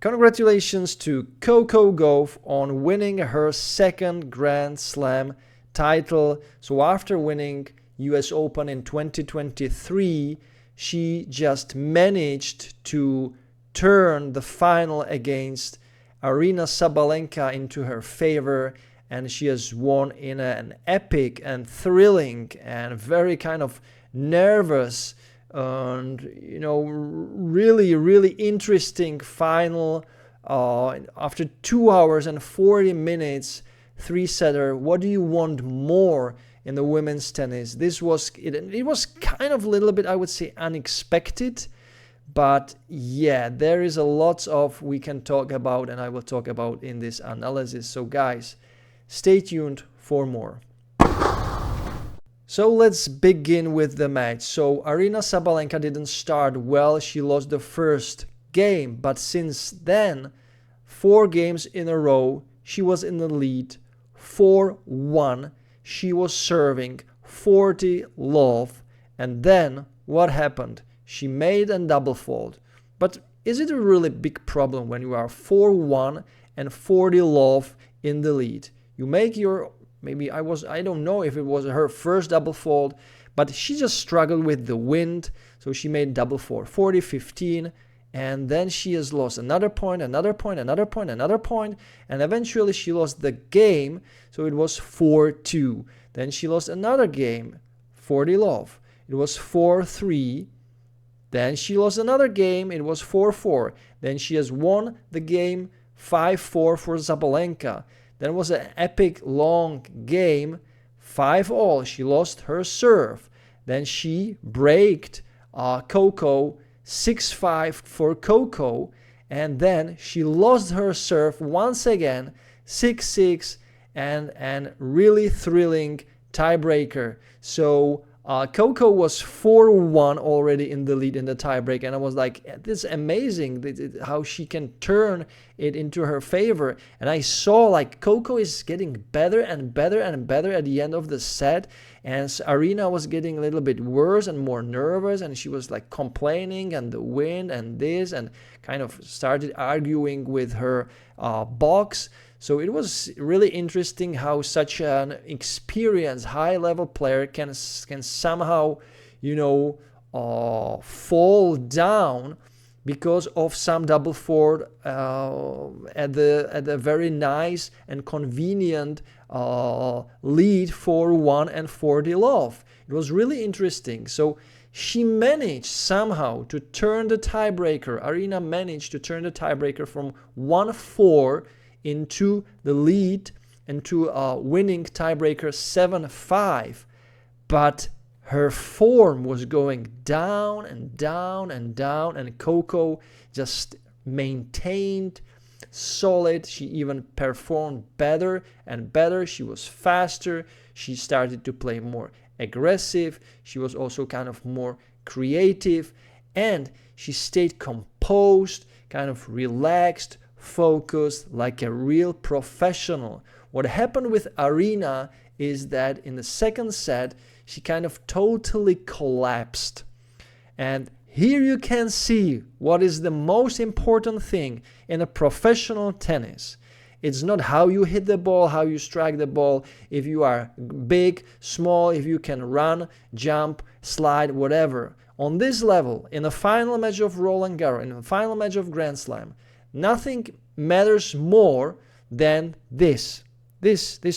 Congratulations to Coco Gauff on winning her second Grand Slam title. So after winning US Open in 2023, she just managed to turn the final against Aryna Sabalenka into her favor, and she has won in an epic and thrilling and very kind of nervous and really interesting final after 2 hours and 40 minutes, 3-setter. What do you want more in the women's tennis? This was it was kind of a little bit, I would say, unexpected, but yeah, there is a lot of we can talk about, and I will talk about in this analysis. So guys, stay tuned for more. So let's begin with the match. So Aryna Sabalenka didn't start well. She lost the first game, but since then, 4 games in a row, she was in the lead, 4-1. She was serving 40 love, and then what happened? She made a double fault. But is it a really big problem when you are 4-1 and 40 love in the lead? You make your I don't know if it was her first double fault, but she just struggled with the wind, so she made double fault, 40-15, and then she has lost another point, and eventually she lost the game, so it was 4-2. Then she lost another game, 40 love. It was 4-3. Then she lost another game, it was 4-4. Then she has won the game 5-4 for Sabalenka. Then was an epic long game, 5-all. She lost her serve. Then she braked Coco, 6-5 for Coco. And then she lost her serve once again, 6-6, and really thrilling tiebreaker. So Coco was 4-1 already in the lead in the tiebreak, and I was like, this is amazing how she can turn it into her favor. And I saw like Coco is getting better and better and better at the end of the set, and Aryna was getting a little bit worse and more nervous, and she was like complaining and the wind and this, and kind of started arguing with her box. So it was really interesting how such an experienced, high-level player can somehow, fall down because of some double fault at the very nice and convenient lead 4-1 and 40 love. It was really interesting. So she managed somehow to turn the tiebreaker. Aryna managed to turn the tiebreaker from 1-4 into the lead and to a winning tiebreaker 7-5, but her form was going down and down and down, and Coco just maintained solid. She even performed better and better. She was faster. She started to play more aggressive. She was also kind of more creative, and she stayed composed, kind of relaxed, focused, like a real professional. What happened with Aryna is that in the second set, she kind of totally collapsed. And here you can see what is the most important thing in a professional tennis. It's not how you hit the ball, how you strike the ball, if you are big, small, if you can run, jump, slide, whatever. On this level, in the final match of Roland Garros, in the final match of Grand Slam, nothing matters more than this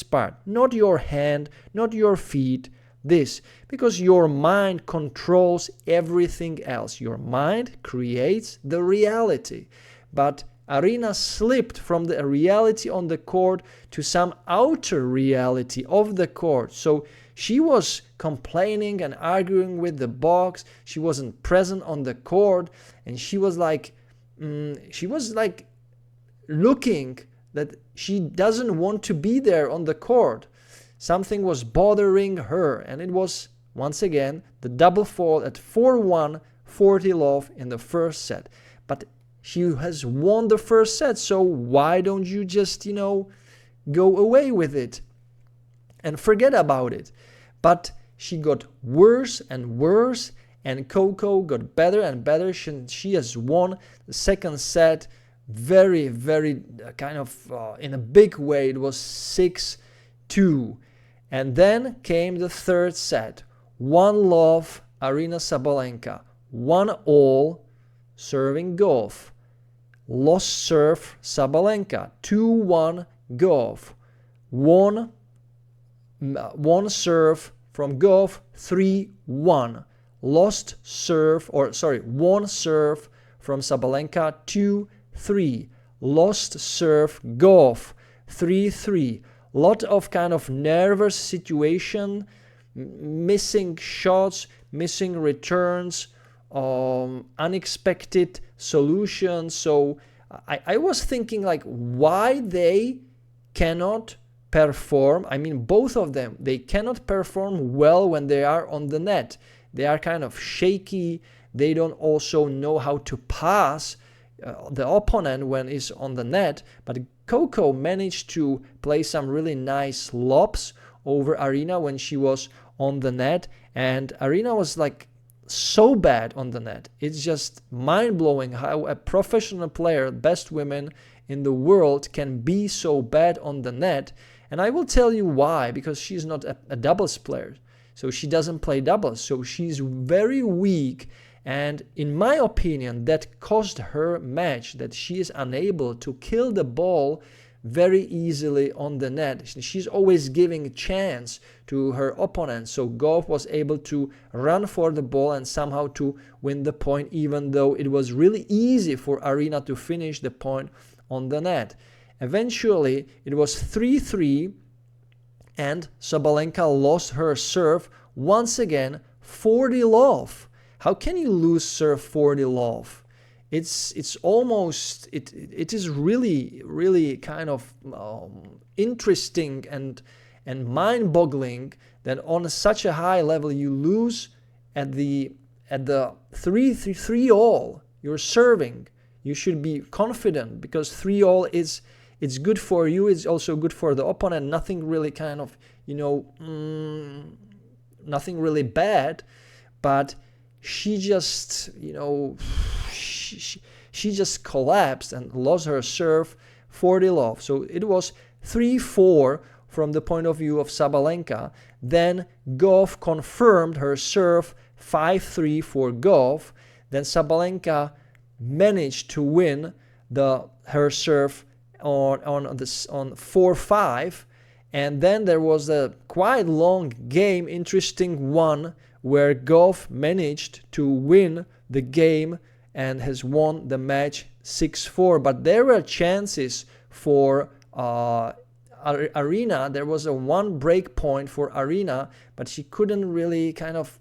part. Not your hand, not your feet, this. Because your mind controls everything else. Your mind creates the reality. But Aryna slipped from the reality on the court to some outer reality of the court. So she was complaining and arguing with the box. She wasn't present on the court, and she was like looking that she doesn't want to be there on the court. Something was bothering her, and it was, once again, the double fault at 4-1, 40 love in the first set. But she has won the first set, so why don't you just, go away with it and forget about it? But she got worse and worse, and Coco got better and better. She has won the second set very, very kind of in a big way. It was 6-2. And then came the third set. 1-love, Aryna Sabalenka. 1-all, serving Gauff. Lost serve, Sabalenka. 2-1, Gauff. One serve from Gauff, 3-1. Lost serve, one serve from Sabalenka, 2-3. Lost serve, Gauff, 3-3. Lot of kind of nervous situation, missing shots, missing returns, unexpected solutions. So I was thinking, like, why they cannot perform. I mean, both of them, they cannot perform well when they are on the net. They are kind of shaky. They don't also know how to pass the opponent when it's on the net. But Coco managed to play some really nice lobs over Aryna when she was on the net. And Aryna was like so bad on the net. It's just mind-blowing how a professional player, best women in the world, can be so bad on the net. And I will tell you why, because she's not a doubles player. So she doesn't play doubles. So she's very weak. And in my opinion, that cost her match, that she is unable to kill the ball very easily on the net. She's always giving a chance to her opponent. So Gauff was able to run for the ball and somehow to win the point, even though it was really easy for Aryna to finish the point on the net. Eventually, it was 3-3, and Sabalenka lost her serve once again, 40-love. How can you lose serve 40-love? It's almost, it is really kind of interesting and mind-boggling that on such a high level you lose at the 3-all. You're serving. You should be confident, because 3-all is, it's good for you. It's also good for the opponent. Nothing really kind of, nothing really bad, but she just, she just collapsed and lost her serve 40-love. So it was 3-4 from the point of view of Sabalenka. Then Gauff confirmed her serve 5-3 for Gauff. Then Sabalenka managed to win her serve on 4-5. And then there was a quite long game, interesting one, where Gauff managed to win the game and has won the match 6-4. But there were chances for Aryna. There was a one break point for Aryna, but she couldn't really kind of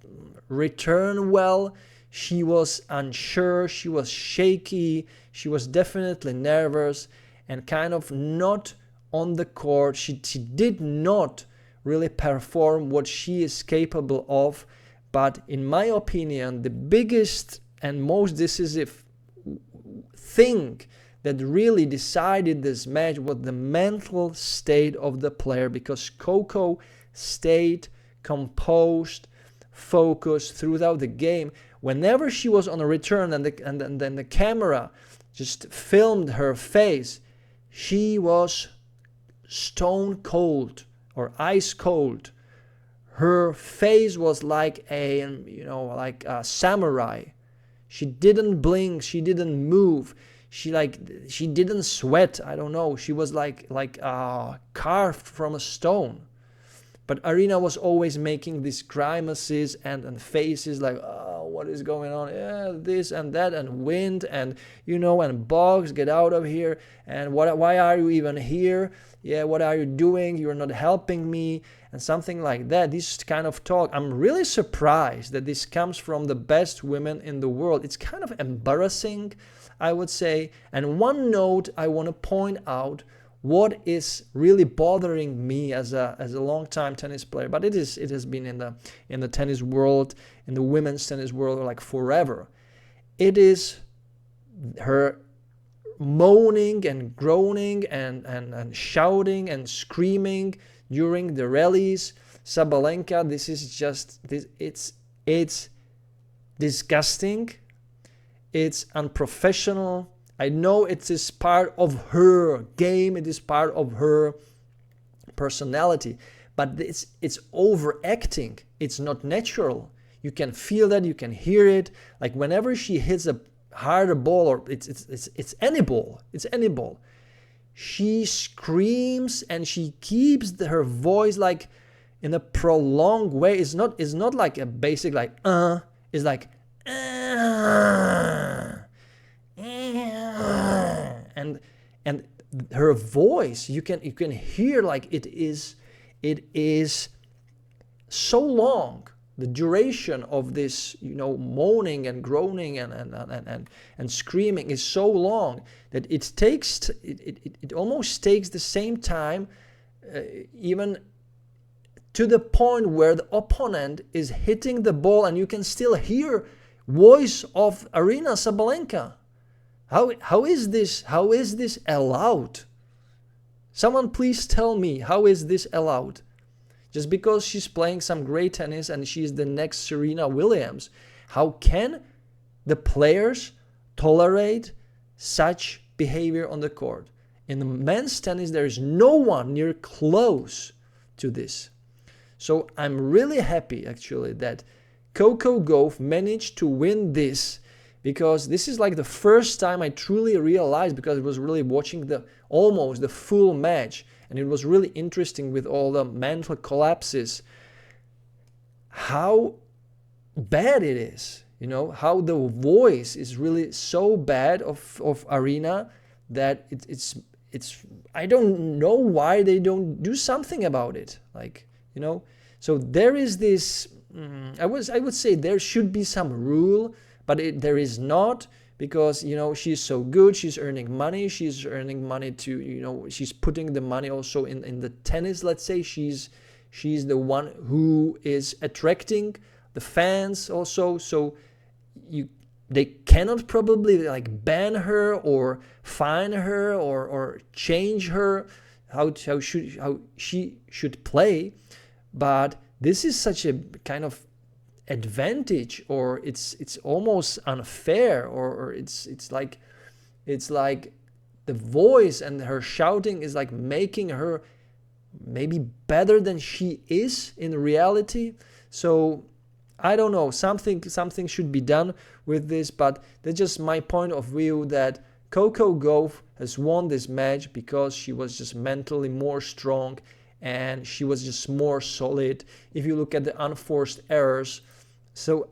return well. She was unsure, she was shaky, she was definitely nervous and kind of not on the court. She did not really perform what she is capable of. But in my opinion, the biggest and most decisive thing that really decided this match was the mental state of the player, because Coco stayed composed, focused throughout the game. Whenever she was on a return and then the camera just filmed her face, she was stone cold or ice cold. Her face was like a samurai. She didn't blink, she didn't move, she didn't sweat. I don't know. She was like carved from a stone. But Aryna was always making these grimaces and faces like, oh, what is going on? Yeah, this and that, and wind, and and bugs, get out of here. And why are you even here? Yeah, what are you doing? You're not helping me, and something like that. This kind of talk. I'm really surprised that this comes from the best women in the world. It's kind of embarrassing, I would say. And one note I want to point out, what is really bothering me as a long-time tennis player, but it has been in the tennis world, in the women's tennis world, like forever. It is her moaning and groaning and shouting and screaming during the rallies. Sabalenka, this is just it's disgusting. It's unprofessional. I know it is part of her game, it is part of her personality, but it's overacting. It's not natural. You can feel that, you can hear it. Like whenever she hits a harder ball, or it's any ball, she screams and she keeps her voice like in a prolonged way. It's not like a basic like it's like and her voice, you can hear like it is so long. The duration of this, moaning and groaning and screaming is so long that it almost takes the same time, even to the point where the opponent is hitting the ball and you can still hear voice of Aryna Sabalenka. How is this allowed? Someone please tell me, how is this allowed? Just because she's playing some great tennis and she's the next Serena Williams, how can the players tolerate such behavior on the court? In the men's tennis, there is no one near close to this. So I'm really happy actually that Coco Gauff managed to win this, because this is like the first time I truly realized, because I was really watching almost the full match, and it was really interesting with all the mental collapses, how bad it is, how the voice is really so bad of Aryna that it's I don't know why they don't do something about it, so there is this I would say there should be some rule, but there is not, because she's so good, she's earning money to she's putting the money also in the tennis. Let's say she's the one who is attracting the fans also, so they cannot probably like ban her or fine her or change her how she should play. But this is such a kind of advantage, or it's almost unfair, or it's like the voice and her shouting is like making her maybe better than she is in reality. So I don't know, something should be done with this, but that's just my point of view, that Coco Gauff has won this match because she was just mentally more strong and she was just more solid. If you look at the unforced errors, so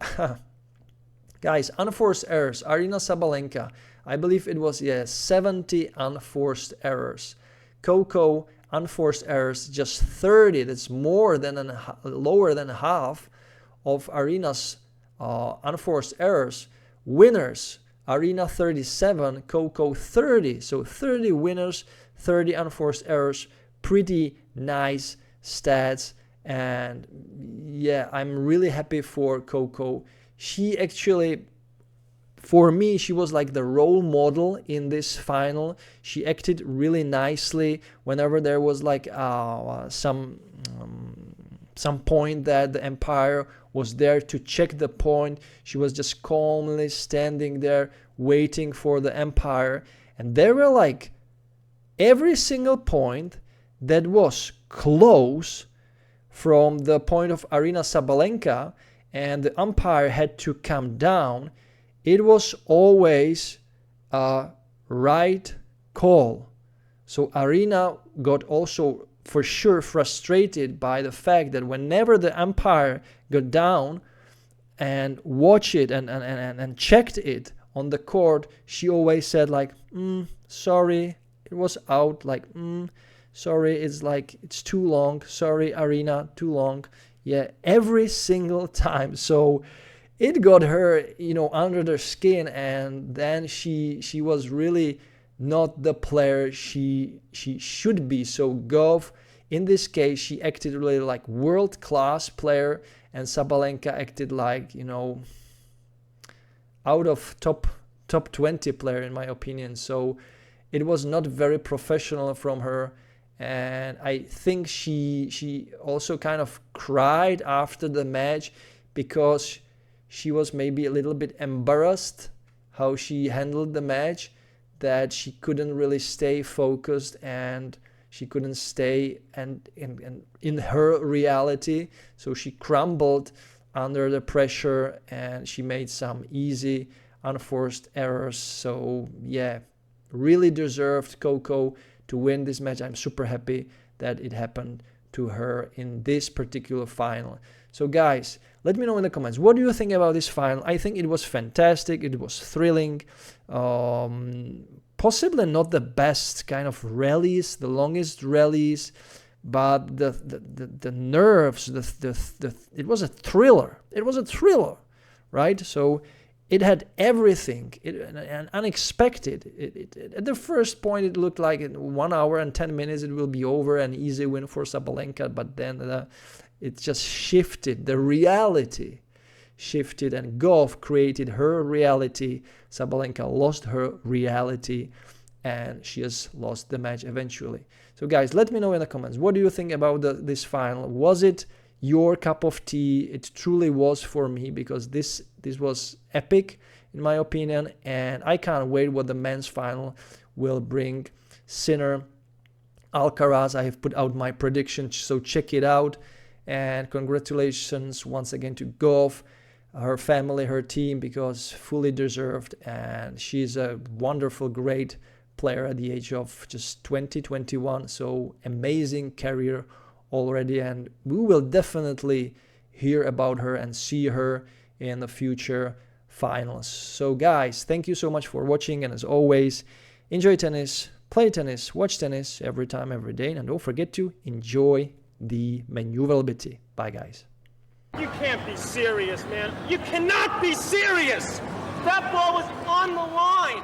guys, unforced errors, Aryna Sabalenka, I believe it was 70 unforced errors. Coco unforced errors just 30. That's more than lower than half of Aryna's unforced errors. Winners, Aryna 37, Coco 30. So 30 winners, 30 unforced errors. Pretty nice stats. And yeah, I'm really happy for Coco. She actually, for me, she was like the role model in this final. She acted really nicely whenever there was like some point that the umpire was there to check the point. She was just calmly standing there waiting for the umpire. And there were like every single point that was close from the point of Aryna Sabalenka and the umpire had to come down, it was always a right call. So Aryna got also for sure frustrated by the fact that whenever the umpire got down and watched it and checked it on the court, she always said like, sorry, it was out, like, sorry, it's too long, sorry Aryna, too long. Yeah, every single time. So it got her, under the skin, and then she was really not the player she should be. So Gauff, in this case, she acted really like world-class player, and Sabalenka acted like, out of top 20 player in my opinion. So it was not very professional from her. And I think she also kind of cried after the match because she was maybe a little bit embarrassed how she handled the match, that she couldn't really stay focused and she couldn't stay in her reality. So she crumbled under the pressure and she made some easy, unforced errors. So yeah, really deserved Coco to win this match. I'm super happy that it happened to her in this particular final. So guys, let me know in the comments, what do you think about this final? I think it was fantastic, it was thrilling, possibly not the best kind of rallies, the longest rallies, but the nerves, it was a thriller. It was a thriller, right? So it had everything, and unexpected. At the first point, it looked like in 1 hour and 10 minutes it will be over, an easy win for Sabalenka, but then it just shifted. The reality shifted, and Gauff created her reality. Sabalenka lost her reality, and she has lost the match eventually. So guys, let me know in the comments, what do you think about this final? Was it your cup of tea? It truly was for me, because this was epic in my opinion, and I can't wait what the men's final will bring. Sinner, Alcaraz, I have put out my prediction, so check it out. And congratulations once again to Gauff, her family, her team, because fully deserved, and she's a wonderful, great player at the age of just 20, 21. So amazing career already, and we will definitely hear about her and see her in the future finals. So guys, thank you so much for watching, and as always, enjoy tennis, play tennis, watch tennis every time, every day, and don't forget to enjoy the manooovrlbity. Bye guys. You can't be serious, man. You cannot be serious! That ball was on the line!